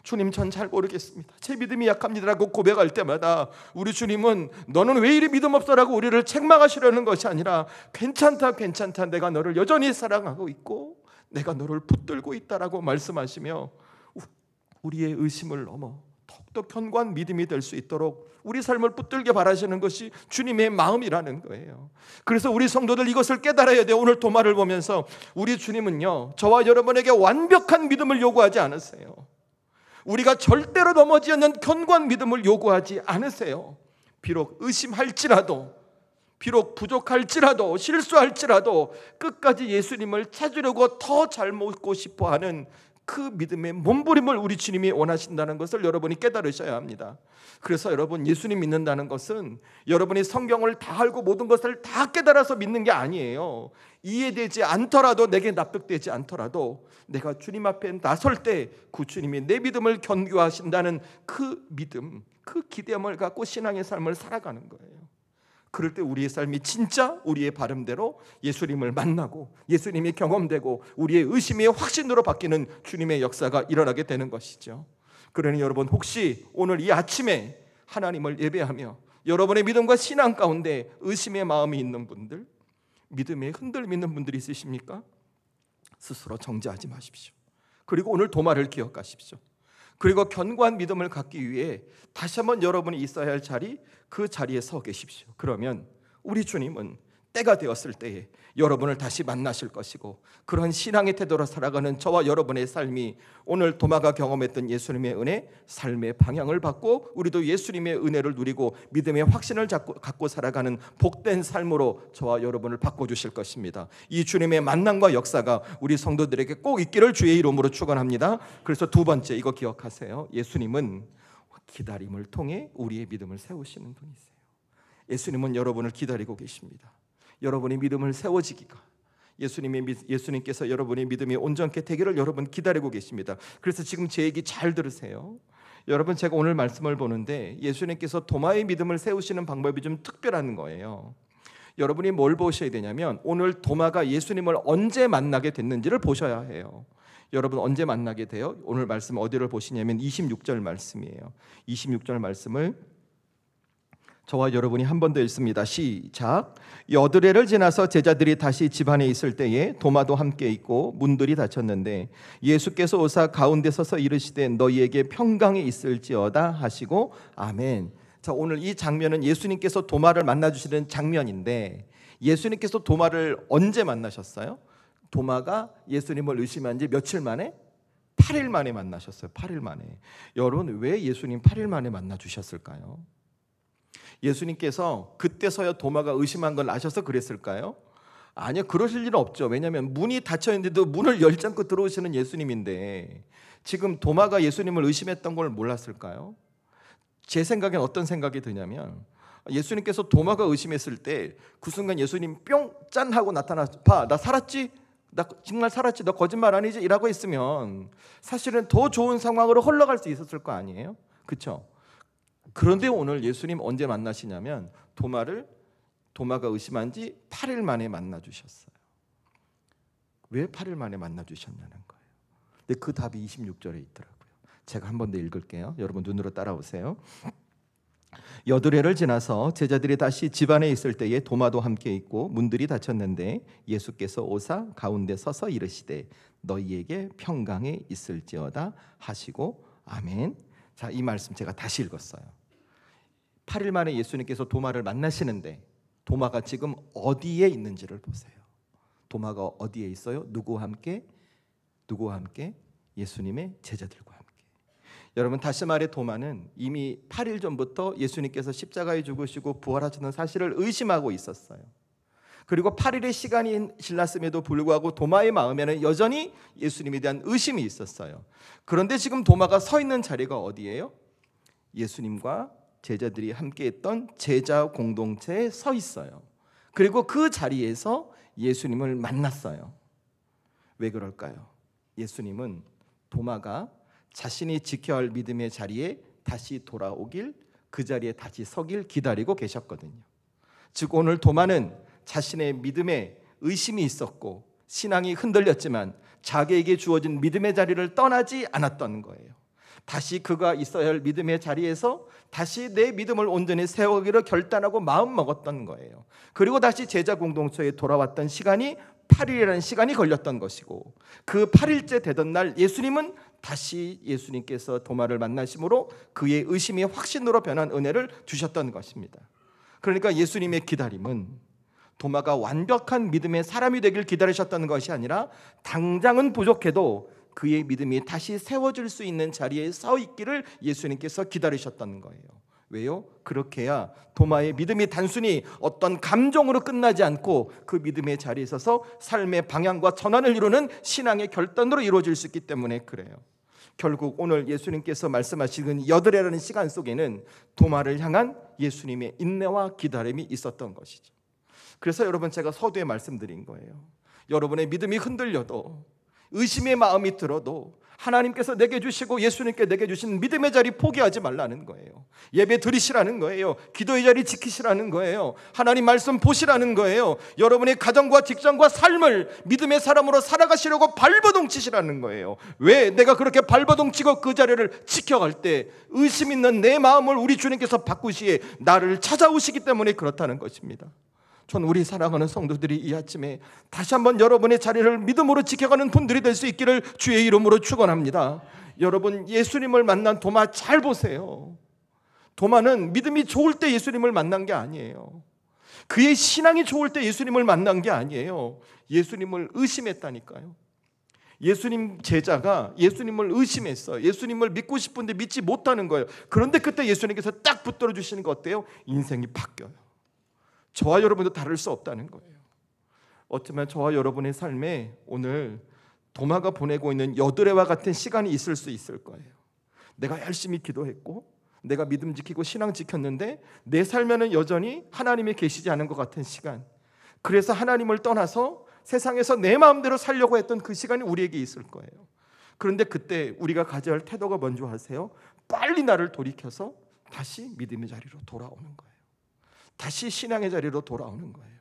주님, 전 잘 모르겠습니다. 제 믿음이 약합니다라고 고백할 때마다 우리 주님은 너는 왜 이리 믿음 없어라고 우리를 책망하시려는 것이 아니라 괜찮다, 내가 너를 여전히 사랑하고 있고 내가 너를 붙들고 있다라고 말씀하시며 우리의 의심을 넘어 더욱더 견고한 믿음이 될 수 있도록 우리 삶을 붙들게 바라시는 것이 주님의 마음이라는 거예요. 그래서 우리 성도들 이것을 깨달아야 돼요. 오늘 도마를 보면서 우리 주님은요, 저와 여러분에게 완벽한 믿음을 요구하지 않으세요. 우리가 절대로 넘어지지 않는 견고한 믿음을 요구하지 않으세요. 비록 의심할지라도, 비록 부족할지라도, 실수할지라도 끝까지 예수님을 찾으려고 더 잘 먹고 싶어하는 그 믿음의 몸부림을 우리 주님이 원하신다는 것을 여러분이 깨달으셔야 합니다. 그래서 여러분, 예수님 믿는다는 것은 여러분이 성경을 다 알고 모든 것을 다 깨달아서 믿는 게 아니에요. 이해되지 않더라도, 내게 납득되지 않더라도 내가 주님 앞에 나설 때 그 주님이 내 믿음을 견고하신다는 그 믿음, 그 기대함을 갖고 신앙의 삶을 살아가는 거예요. 그럴 때 우리의 삶이 진짜 우리의 바람대로 예수님을 만나고 예수님이 경험되고 우리의 의심이 확신으로 바뀌는 주님의 역사가 일어나게 되는 것이죠. 그러니 여러분, 혹시 오늘 이 아침에 하나님을 예배하며 여러분의 믿음과 신앙 가운데 의심의 마음이 있는 분들, 믿음에 흔들림 있는 분들이 있으십니까? 스스로 정죄하지 마십시오. 그리고 오늘 도마를 기억하십시오. 그리고 견고한 믿음을 갖기 위해 다시 한번 여러분이 있어야 할 자리, 그 자리에 서 계십시오. 그러면 우리 주님은 때가 되었을 때에 여러분을 다시 만나실 것이고, 그런 신앙의 태도로 살아가는 저와 여러분의 삶이 오늘 도마가 경험했던 예수님의 은혜, 삶의 방향을 받고 우리도 예수님의 은혜를 누리고 믿음의 확신을 갖고 살아가는 복된 삶으로 저와 여러분을 바꿔주실 것입니다. 이 주님의 만남과 역사가 우리 성도들에게 꼭 있기를 주의 이름으로 축원합니다. 그래서 두 번째, 이거 기억하세요. 예수님은 기다림을 통해 우리의 믿음을 세우시는 분이세요. 예수님은 여러분을 기다리고 계십니다. 여러분의 믿음을 세워지기가, 예수님께서 여러분의 믿음이 온전케 되기를 여러분 기다리고 계십니다. 그래서 지금 제 얘기 잘 들으세요. 여러분, 제가 오늘 말씀을 보는데 예수님께서 도마의 믿음을 세우시는 방법이 좀 특별한 거예요. 여러분이 뭘 보셔야 되냐면 오늘 도마가 예수님을 언제 만나게 됐는지를 보셔야 해요. 여러분, 언제 만나게 돼요? 오늘 말씀 어디를 보시냐면 26절 말씀이에요. 26절 말씀을 저와 여러분이 한 번 더 읽습니다. 시작. 여드레를 지나서 제자들이 다시 집안에 있을 때에 도마도 함께 있고 문들이 닫혔는데 예수께서 오사 가운데 서서 이르시되 너희에게 평강이 있을지어다 하시고 아멘. 자, 오늘 이 장면은 예수님께서 도마를 만나주시는 장면인데, 예수님께서 도마를 언제 만나셨어요? 도마가 예수님을 의심한 지 며칠 만에? 8일 만에 만나셨어요. 8일 만에. 여러분, 왜 예수님 8일 만에 만나주셨을까요? 예수님께서 그때서야 도마가 의심한 걸 아셔서 그랬을까요? 아니요, 그러실 일은 없죠. 왜냐하면 문이 닫혀 있는데도 문을 열지 않고 들어오시는 예수님인데 지금 도마가 예수님을 의심했던 걸 몰랐을까요? 제 생각엔 어떤 생각이 드냐면, 예수님께서 도마가 의심했을 때 그 순간 예수님 뿅 짠 하고 나타나서 봐, 나 살았지? 나 정말 살았지? 너 거짓말 아니지? 이라고 했으면 사실은 더 좋은 상황으로 흘러갈 수 있었을 거 아니에요? 그렇죠? 그런데 오늘 예수님 언제 만나시냐면 도마가 의심한 지 8일 만에 만나주셨어요. 왜 8일 만에 만나주셨냐는 거예요. 근데 그 답이 26절에 있더라고요. 제가 한 번 더 읽을게요. 여러분 눈으로 따라오세요. 여드레를 지나서 제자들이 다시 집안에 있을 때에 도마도 함께 있고 문들이 닫혔는데 예수께서 오사 가운데 서서 이르시되 너희에게 평강이 있을지어다 하시고 아멘. 자, 이 말씀 제가 다시 읽었어요. 8일 만에 예수님께서 도마를 만나시는데 도마가 지금 어디에 있는지를 보세요. 도마가 어디에 있어요? 누구와 함께? 예수님의 제자들과 함께. 여러분, 다시 말해 도마는 이미 8일 전부터 예수님께서 십자가에 죽으시고 부활하시는 사실을 의심하고 있었어요. 그리고 8일의 시간이 지났음에도 불구하고 도마의 마음에는 여전히 예수님에 대한 의심이 있었어요. 그런데 지금 도마가 서 있는 자리가 어디예요? 예수님과 제자들이 함께 했던 제자 공동체에 서 있어요. 그리고 그 자리에서 예수님을 만났어요. 왜 그럴까요? 예수님은 도마가 자신이 지켜야 할 믿음의 자리에 다시 돌아오길, 그 자리에 다시 서길 기다리고 계셨거든요. 즉 오늘 도마는 자신의 믿음에 의심이 있었고 신앙이 흔들렸지만 자기에게 주어진 믿음의 자리를 떠나지 않았던 거예요. 다시 그가 있어야 할 믿음의 자리에서 다시 내 믿음을 온전히 세우기로 결단하고 마음 먹었던 거예요. 그리고 다시 제자 공동체에 돌아왔던 시간이 8일이라는 시간이 걸렸던 것이고, 그 8일째 되던 날 예수님은 다시 예수님께서 도마를 만나심으로 그의 의심이 확신으로 변한 은혜를 주셨던 것입니다. 그러니까 예수님의 기다림은 도마가 완벽한 믿음의 사람이 되길 기다리셨던 것이 아니라 당장은 부족해도 그의 믿음이 다시 세워질 수 있는 자리에 서 있기를 예수님께서 기다리셨던 거예요. 왜요? 그렇게 해야 도마의 믿음이 단순히 어떤 감정으로 끝나지 않고 그 믿음의 자리에 서서 삶의 방향과 전환을 이루는 신앙의 결단으로 이루어질 수 있기 때문에 그래요. 결국 오늘 예수님께서 말씀하시는 여드레라는 시간 속에는 도마를 향한 예수님의 인내와 기다림이 있었던 것이죠. 그래서 여러분, 제가 서두에 말씀드린 거예요. 여러분의 믿음이 흔들려도, 의심의 마음이 들어도 하나님께서 내게 주시고 예수님께 내게 주신 믿음의 자리 포기하지 말라는 거예요. 예배 드리시라는 거예요. 기도의 자리 지키시라는 거예요. 하나님 말씀 보시라는 거예요. 여러분의 가정과 직장과 삶을 믿음의 사람으로 살아가시려고 발버둥치시라는 거예요. 왜? 내가 그렇게 발버둥치고 그 자리를 지켜갈 때 의심 있는 내 마음을 우리 주님께서 바꾸시에 나를 찾아오시기 때문에 그렇다는 것입니다. 전 우리 사랑하는 성도들이 이 아침에 다시 한번 여러분의 자리를 믿음으로 지켜가는 분들이 될 수 있기를 주의 이름으로 축원합니다. 여러분, 예수님을 만난 도마 잘 보세요. 도마는 믿음이 좋을 때 예수님을 만난 게 아니에요. 그의 신앙이 좋을 때 예수님을 만난 게 아니에요. 예수님을 의심했다니까요. 예수님 제자가 예수님을 의심했어요. 예수님을 믿고 싶은데 믿지 못하는 거예요. 그런데 그때 예수님께서 딱 붙들어 주시는 거 어때요? 인생이 바뀌어요. 저와 여러분도 다를 수 없다는 거예요. 어쩌면 저와 여러분의 삶에 오늘 도마가 보내고 있는 여드레와 같은 시간이 있을 수 있을 거예요. 내가 열심히 기도했고 내가 믿음 지키고 신앙 지켰는데 내 삶에는 여전히 하나님이 계시지 않은 것 같은 시간, 그래서 하나님을 떠나서 세상에서 내 마음대로 살려고 했던 그 시간이 우리에게 있을 거예요. 그런데 그때 우리가 가져야 할 태도가 뭔지 아세요? 빨리 나를 돌이켜서 다시 믿음의 자리로 돌아오는 거예요. 다시 신앙의 자리로 돌아오는 거예요.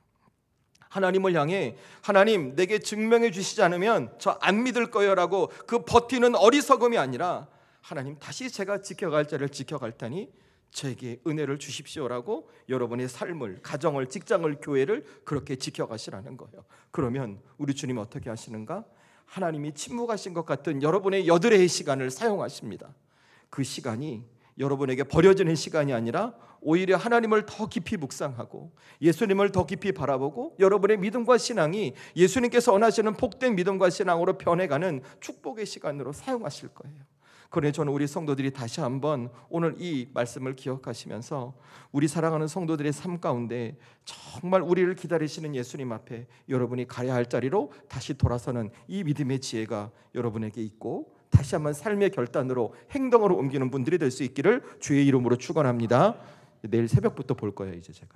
하나님을 향해 하나님 내게 증명해 주시지 않으면 저 안 믿을 거예요 라고 그 버티는 어리석음이 아니라 하나님 다시 제가 지켜갈 자리를 지켜갈 테니 저에게 은혜를 주십시오라고 여러분의 삶을, 가정을, 직장을, 교회를 그렇게 지켜가시라는 거예요. 그러면 우리 주님 어떻게 하시는가? 하나님이 침묵하신 것 같은 여러분의 여드레의 시간을 사용하십니다. 그 시간이 여러분에게 버려지는 시간이 아니라 오히려 하나님을 더 깊이 묵상하고 예수님을 더 깊이 바라보고 여러분의 믿음과 신앙이 예수님께서 원하시는 복된 믿음과 신앙으로 변해가는 축복의 시간으로 사용하실 거예요. 그러니 저는 우리 성도들이 다시 한번 오늘 이 말씀을 기억하시면서 우리 사랑하는 성도들의 삶 가운데 정말 우리를 기다리시는 예수님 앞에 여러분이 가야 할 자리로 다시 돌아서는 이 믿음의 지혜가 여러분에게 있고 다시 한번 삶의 결단으로 행동으로 옮기는 분들이 될 수 있기를 주의 이름으로 축원합니다. 내일 새벽부터 볼 거예요. 이제 제가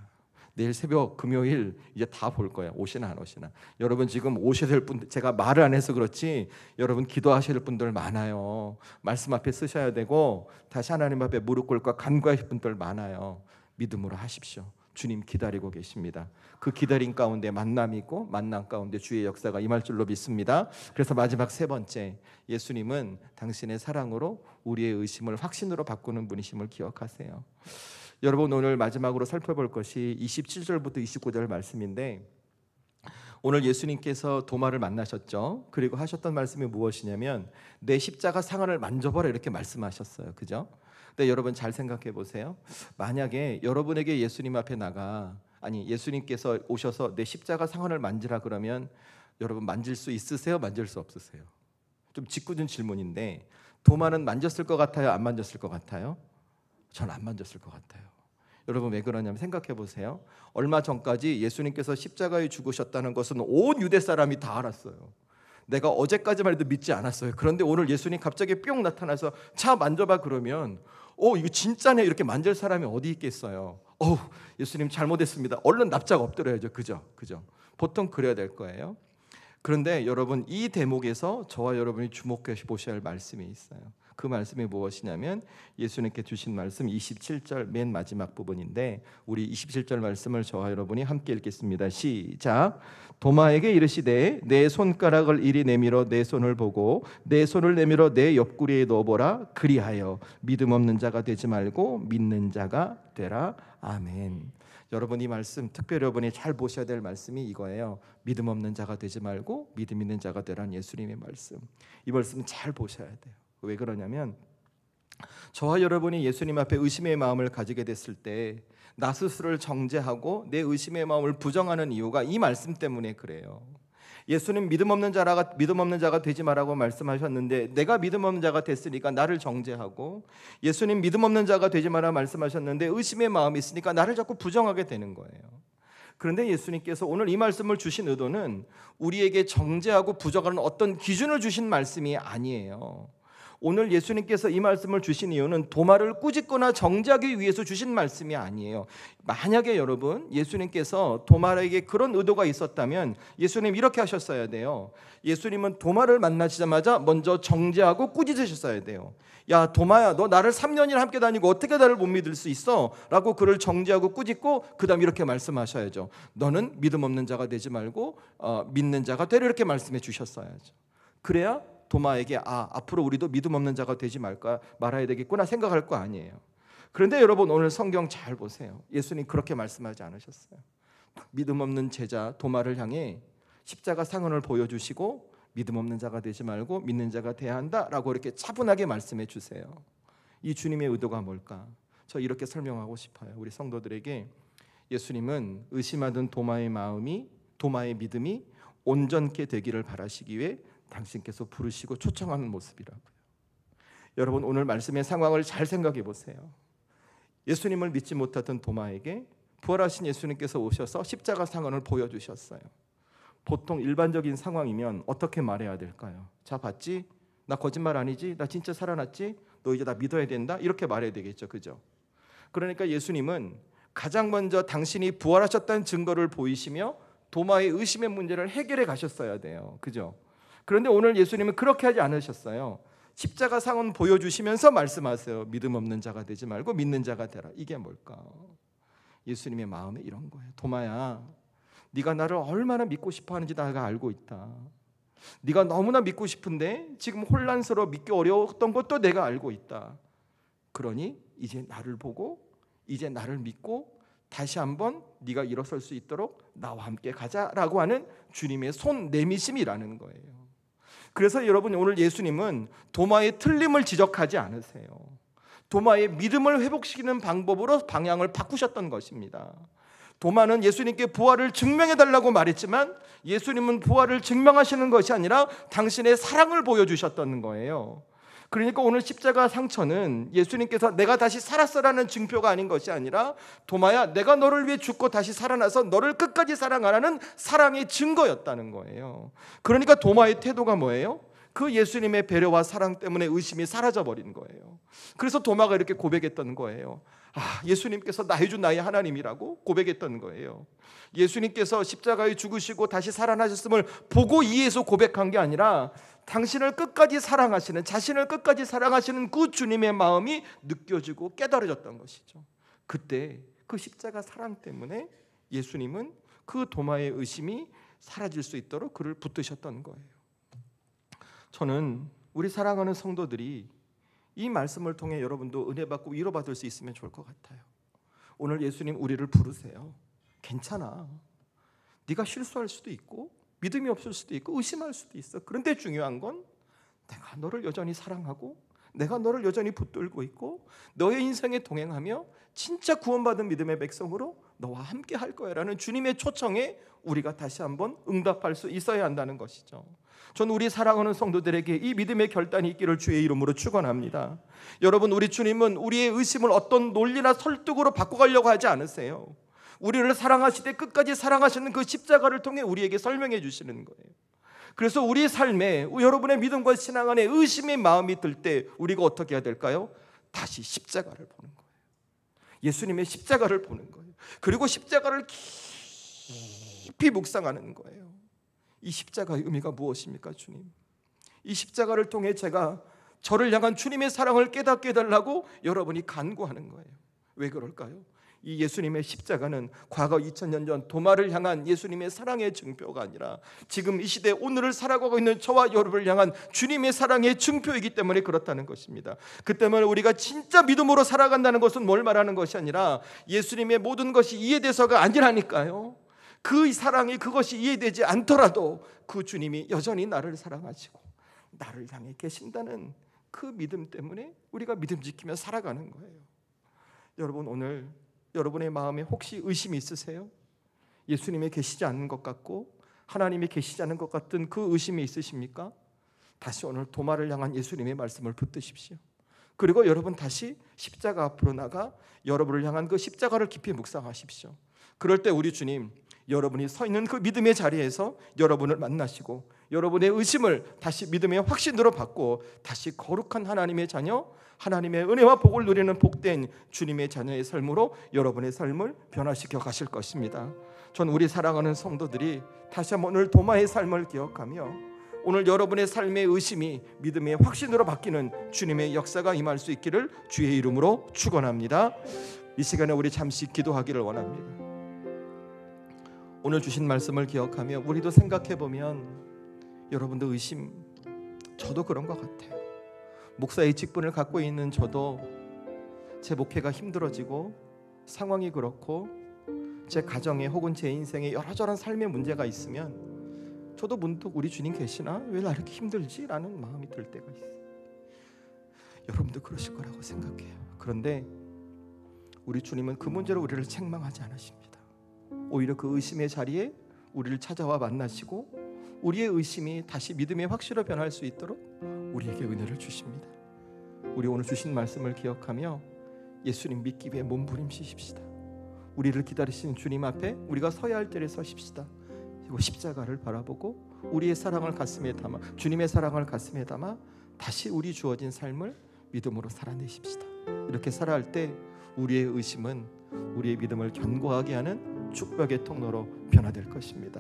내일 새벽 금요일 이제 다 볼 거예요. 오시나 안 오시나. 여러분 지금 오셔야 될 분들, 제가 말을 안 해서 그렇지 여러분 기도하셔야 될 분들 많아요. 말씀 앞에 쓰셔야 되고 다시 하나님 앞에 무릎 꿇고 간구하실 분들 많아요. 믿음으로 하십시오. 주님 기다리고 계십니다. 그 기다림 가운데 만남이 있고 만남 가운데 주의 역사가 임할 줄로 믿습니다. 그래서 마지막 세 번째, 예수님은 당신의 사랑으로 우리의 의심을 확신으로 바꾸는 분이심을 기억하세요. 여러분 오늘 마지막으로 살펴볼 것이 27절부터 29절 말씀인데, 오늘 예수님께서 도마를 만나셨죠. 그리고 하셨던 말씀이 무엇이냐면 내 십자가 상흔을 만져보라 이렇게 말씀하셨어요. 그죠? 근데 여러분 잘 생각해 보세요. 만약에 여러분에게 예수님 앞에 예수님께서 오셔서 내 십자가 상흔을 만지라 그러면 여러분 만질 수 있으세요? 만질 수 없으세요? 좀 짓궂은 질문인데 도마는 만졌을 것 같아요? 안 만졌을 것 같아요? 전 안 만졌을 것 같아요. 여러분 왜 그러냐면 생각해 보세요. 얼마 전까지 예수님께서 십자가에 죽으셨다는 것은 온 유대 사람이 다 알았어요. 내가 어제까지만 해도 믿지 않았어요. 그런데 오늘 예수님 갑자기 뿅 나타나서 차 만져봐 그러면 이거 진짜네 이렇게 만질 사람이 어디 있겠어요. 예수님 잘못했습니다. 얼른 납작 엎드려야죠. 그죠? 보통 그래야 될 거예요. 그런데 여러분 이 대목에서 저와 여러분이 주목해 보셔야 할 말씀이 있어요. 그 말씀이 무엇이냐면 예수님께 주신 말씀 27절 맨 마지막 부분인데 우리 27절 말씀을 저와 여러분이 함께 읽겠습니다. 시작. 도마에게 이르시되 내 손가락을 이리 내밀어 내 손을 보고 내 손을 내밀어 내 옆구리에 넣어보라. 그리하여 믿음 없는 자가 되지 말고 믿는 자가 되라. 아멘. 여러분, 이 말씀 특별히 여러분이 잘 보셔야 될 말씀이 이거예요. 믿음 없는 자가 되지 말고 믿음 있는 자가 되라는 예수님의 말씀. 이 말씀 잘 보셔야 돼요. 왜 그러냐면, 저와 여러분이 예수님 앞에 의심의 마음을 가지게 됐을 때 나 스스로를 정죄하고 내 의심의 마음을 부정하는 이유가 이 말씀 때문에 그래요. 예수님 믿음 없는 자가 되지 말라고 말씀하셨는데, 내가 믿음 없는 자가 됐으니까 나를 정죄하고, 예수님 믿음 없는 자가 되지 말라 말씀하셨는데 의심의 마음이 있으니까 나를 자꾸 부정하게 되는 거예요. 그런데 예수님께서 오늘 이 말씀을 주신 의도는 우리에게 정죄하고 부정하는 어떤 기준을 주신 말씀이 아니에요. 오늘 예수님께서 이 말씀을 주신 이유는 도마를 꾸짖거나 정죄하기 위해서 주신 말씀이 아니에요. 만약에 여러분, 예수님께서 도마에게 그런 의도가 있었다면 예수님 이렇게 하셨어야 돼요. 예수님은 도마를 만나시자마자 먼저 정죄하고 꾸짖으셨어야 돼요. 야 도마야, 너 나를 3년이나 함께 다니고 어떻게 나를 못 믿을 수 있어? 라고 그를 정죄하고 꾸짖고 그 다음 이렇게 말씀하셔야죠. 너는 믿음 없는 자가 되지 말고 믿는 자가 되라, 이렇게 말씀해 주셨어야죠. 그래야 도마에게 앞으로 우리도 믿음 없는 자가 되지 말아야 되겠구나 생각할 거 아니에요. 그런데 여러분, 오늘 성경 잘 보세요. 예수님 그렇게 말씀하지 않으셨어요. 믿음 없는 제자 도마를 향해 십자가 상흔을 보여주시고 믿음 없는 자가 되지 말고 믿는 자가 돼야 한다라고 이렇게 차분하게 말씀해 주세요. 이 주님의 의도가 뭘까? 저 이렇게 설명하고 싶어요. 우리 성도들에게 예수님은 의심하던 도마의 믿음이 온전케 되기를 바라시기 위해 당신께서 부르시고 초청하는 모습이라고요. 여러분, 오늘 말씀의 상황을 잘 생각해 보세요. 예수님을 믿지 못하던 도마에게 부활하신 예수님께서 오셔서 십자가 상흔을 보여주셨어요. 보통 일반적인 상황이면 어떻게 말해야 될까요? 자, 봤지? 나 거짓말 아니지? 나 진짜 살아났지? 너 이제 나 믿어야 된다? 이렇게 말해야 되겠죠, 그죠? 그러니까 예수님은 가장 먼저 당신이 부활하셨다는 증거를 보이시며 도마의 의심의 문제를 해결해 가셨어야 돼요, 그죠? 그런데 오늘 예수님은 그렇게 하지 않으셨어요. 십자가 상흔 보여주시면서 말씀하세요. 믿음 없는 자가 되지 말고 믿는 자가 되라. 이게 뭘까? 예수님의 마음에 이런 거예요. 도마야, 네가 나를 얼마나 믿고 싶어 하는지 내가 알고 있다. 네가 너무나 믿고 싶은데 지금 혼란스러워 믿기 어려웠던 것도 내가 알고 있다. 그러니 이제 나를 보고 이제 나를 믿고 다시 한번 네가 일어설 수 있도록 나와 함께 가자라고 하는 주님의 손 내미심이라는 거예요. 그래서 여러분, 오늘 예수님은 도마의 틀림을 지적하지 않으세요. 도마의 믿음을 회복시키는 방법으로 방향을 바꾸셨던 것입니다. 도마는 예수님께 부활을 증명해달라고 말했지만 예수님은 부활을 증명하시는 것이 아니라 당신의 사랑을 보여주셨던 거예요. 그러니까 오늘 십자가 상처는 예수님께서 내가 다시 살았어라는 증표가 아닌 것이 아니라, 도마야, 내가 너를 위해 죽고 다시 살아나서 너를 끝까지 사랑하라는 사랑의 증거였다는 거예요. 그러니까 도마의 태도가 뭐예요? 그 예수님의 배려와 사랑 때문에 의심이 사라져버린 거예요. 그래서 도마가 이렇게 고백했던 거예요. 예수님께서 나의 주 나의 하나님이라고 고백했던 거예요. 예수님께서 십자가에 죽으시고 다시 살아나셨음을 보고 이해해서 고백한 게 아니라 당신을 끝까지 사랑하시는, 자신을 끝까지 사랑하시는 그 주님의 마음이 느껴지고 깨달아졌던 것이죠. 그때 그 십자가 사랑 때문에 예수님은 그 도마의 의심이 사라질 수 있도록 그를 붙드셨던 거예요. 저는 우리 사랑하는 성도들이 이 말씀을 통해 여러분도 은혜 받고 위로받을 수 있으면 좋을 것 같아요. 오늘 예수님 우리를 부르세요. 괜찮아. 네가 실수할 수도 있고 믿음이 없을 수도 있고 의심할 수도 있어. 그런데 중요한 건 내가 너를 여전히 사랑하고 내가 너를 여전히 붙들고 있고 너의 인생에 동행하며 진짜 구원받은 믿음의 백성으로 너와 함께 할 거야 라는 주님의 초청에 우리가 다시 한번 응답할 수 있어야 한다는 것이죠. 저는 우리 사랑하는 성도들에게 이 믿음의 결단이 있기를 주의 이름으로 축원합니다. 여러분, 우리 주님은 우리의 의심을 어떤 논리나 설득으로 바꿔가려고 하지 않으세요. 우리를 사랑하시되 끝까지 사랑하시는 그 십자가를 통해 우리에게 설명해 주시는 거예요. 그래서 우리 삶에 여러분의 믿음과 신앙 안에 의심의 마음이 들 때 우리가 어떻게 해야 될까요? 다시 십자가를 보는 거예요. 예수님의 십자가를 보는 거예요. 그리고 십자가를 깊이 묵상하는 거예요. 이 십자가의 의미가 무엇입니까, 주님? 이 십자가를 통해 제가 저를 향한 주님의 사랑을 깨닫게 해달라고 여러분이 간구하는 거예요. 왜 그럴까요? 이 예수님의 십자가는 과거 2000년 전 도마를 향한 예수님의 사랑의 증표가 아니라 지금 이 시대 오늘을 살아가고 있는 저와 여러분을 향한 주님의 사랑의 증표이기 때문에 그렇다는 것입니다. 그 때문에 우리가 진짜 믿음으로 살아간다는 것은 뭘 말하는 것이 아니라 예수님의 모든 것이 이해돼서가 아니라니까요. 그 사랑이 그것이 이해되지 않더라도 그 주님이 여전히 나를 사랑하시고 나를 향해 계신다는 그 믿음 때문에 우리가 믿음 지키며 살아가는 거예요. 여러분, 오늘 여러분의 마음에 혹시 의심이 있으세요? 예수님이 계시지 않는 것 같고 하나님이 계시지 않는 것 같은 그 의심이 있으십니까? 다시 오늘 도마를 향한 예수님의 말씀을 붙드십시오. 그리고 여러분 다시 십자가 앞으로 나가 여러분을 향한 그 십자가를 깊이 묵상하십시오. 그럴 때 우리 주님, 여러분이 서 있는 그 믿음의 자리에서 여러분을 만나시고 여러분의 의심을 다시 믿음의 확신으로 바꾸어 다시 거룩한 하나님의 자녀, 하나님의 은혜와 복을 누리는 복된 주님의 자녀의 삶으로 여러분의 삶을 변화시켜 가실 것입니다. 전 우리 사랑하는 성도들이 다시 한번 오늘 도마의 삶을 기억하며 오늘 여러분의 삶의 의심이 믿음의 확신으로 바뀌는 주님의 역사가 임할 수 있기를 주의 이름으로 축원합니다. 이 시간에 우리 잠시 기도하기를 원합니다. 오늘 주신 말씀을 기억하며 우리도 생각해보면 여러분도 의심, 저도 그런 것 같아요. 목사의 직분을 갖고 있는 저도 제 목회가 힘들어지고 상황이 그렇고 제 가정에 혹은 제 인생에 여러저런 삶의 문제가 있으면 저도 문득 우리 주님 계시나? 왜 나 이렇게 힘들지? 라는 마음이 들 때가 있어요. 여러분도 그러실 거라고 생각해요. 그런데 우리 주님은 그 문제로 우리를 책망하지 않으십니다. 오히려 그 의심의 자리에 우리를 찾아와 만나시고 우리의 의심이 다시 믿음의 확신으로 변할 수 있도록 우리에게 은혜를 주십니다. 우리 오늘 주신 말씀을 기억하며 예수님 믿기 위해 몸부림치십시다. 우리를 기다리시는 주님 앞에 우리가 서야 할 때에 서십시다. 그리고 십자가를 바라보고 우리의 사랑을 가슴에 담아, 주님의 사랑을 가슴에 담아 다시 우리 주어진 삶을 믿음으로 살아내십시다. 이렇게 살아갈 때 우리의 의심은 우리의 믿음을 견고하게 하는 축복의 통로로 변화될 것입니다.